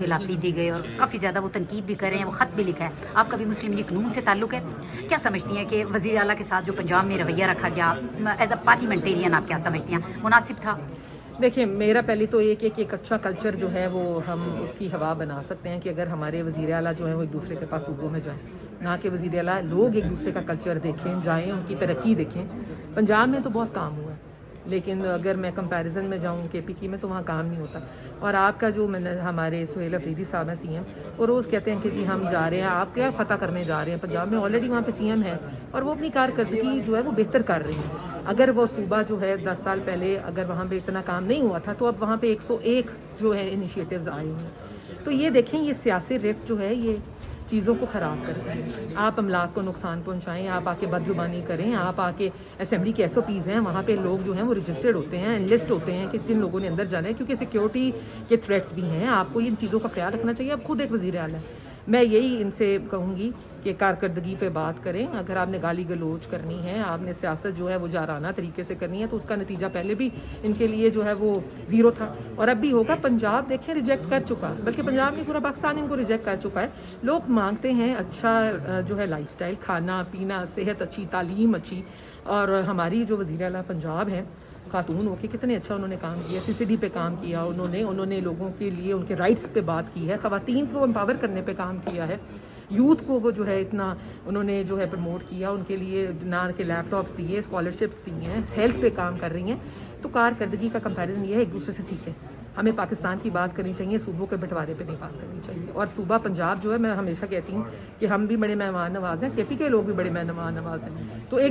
خلافی دی گئی اور کافی زیادہ وہ تنقید بھی کر رہے ہیں، وہ خط بھی لکھا ہے. آپ کا بھی مسلم لیگ نون سے تعلق ہے، کیا سمجھتی ہیں کہ وزیر اعلیٰ کے ساتھ جو پنجاب میں رویہ رکھا گیا ایز اے پارلیمنٹیرین آپ کیا سمجھتی ہیں، مناسب تھا؟ دیکھیں، میرا پہلی تو یہ کہ ایک اچھا کلچر جو ہے وہ ہم اس کی ہوا بنا سکتے ہیں کہ اگر ہمارے وزیر اعلیٰ جو ہیں وہ ایک دوسرے کے پاس صوبوں میں جائیں، نہ کہ وزیر اعلیٰ لوگ ایک دوسرے کا کلچر دیکھیں، جائیں، ان کی ترقی دیکھیں. پنجاب میں تو بہت کام ہوا ہے، لیکن اگر میں کمپیریزن میں جاؤں کے پی کی میں تو وہاں کام نہیں ہوتا. اور آپ کا جو ہمارے سہیل افریدی صاحب ہیں سی ایم، وہ روز کہتے ہیں کہ جی ہم جا رہے ہیں، آپ کیا فتح کرنے جا رہے ہیں پنجاب میں، آلریڈی وہاں پہ سی ایم ہے اور وہ اپنی کارکردگی جو ہے وہ بہتر کر رہی ہیں. اگر وہ صوبہ جو ہے 10 سال پہلے اگر وہاں پہ اتنا کام نہیں ہوا تھا تو اب وہاں پہ 101 جو ہے انیشیٹوز آئے ہوئے ہیں. تو یہ دیکھیں، یہ سیاسی رفت جو ہے یہ چیزوں کو خراب کرتے ہیں. آپ املاک کو نقصان پہنچائیں، آپ آ کے بد زبانی کریں، آپ آ کے اسمبلی کے ایس او پیز ہیں وہاں پہ لوگ جو ہیں وہ رجسٹرڈ ہوتے ہیں، انلسٹ ہوتے ہیں کہ جن لوگوں نے اندر جانا ہے، کیونکہ سیکیورٹی کے تھریٹس بھی ہیں. آپ کو ان چیزوں کا خیال رکھنا چاہیے. آپ خود ایک وزیر اعلیٰ ہیں. میں یہی ان سے کہوں گی کہ کارکردگی پہ بات کریں. اگر آپ نے گالی گلوچ کرنی ہے، آپ نے سیاست جو ہے وہ جارانہ طریقے سے کرنی ہے، تو اس کا نتیجہ پہلے بھی ان کے لیے جو ہے وہ زیرو تھا اور اب بھی ہوگا. پنجاب دیکھیں ریجیکٹ کر چکا، بلکہ پنجاب نہیں پورا پاکستان ان کو ریجیکٹ کر چکا ہے. لوگ مانگتے ہیں اچھا جو ہے لائف سٹائل، کھانا پینا، صحت اچھی، تعلیم اچھی. اور ہماری جو وزیر اعلیٰ پنجاب ہیں خاتون ہو کے کتنے اچھا انہوں نے کام کیا، سی سی ڈی پہ کام کیا انہوں نے لوگوں کے لیے ان کے رائٹس پہ بات کی ہے، خواتین کو امپاور کرنے پہ کام کیا ہے، یوتھ کو وہ جو ہے اتنا انہوں نے جو ہے پروموٹ کیا، ان کے لیے نہ کہ لیپ ٹاپس دیے، اسکالرشپس دی ہیں، ہیلتھ پہ کام کر رہی ہیں. تو کارکردگی کا کمپیریزن یہ ہے ایک دوسرے سے سیکھیں. ہمیں پاکستان کی بات کرنی چاہیے، صوبوں کے بٹوارے پہ نہیں بات کرنی چاہیے. اور صوبہ پنجاب جو ہے، میں ہمیشہ کہتی ہوں کہ ہم بھی بڑے مہمان نواز ہیں، کے پی کے لوگ بھی بڑے مہمان نواز ہیں. تو ایک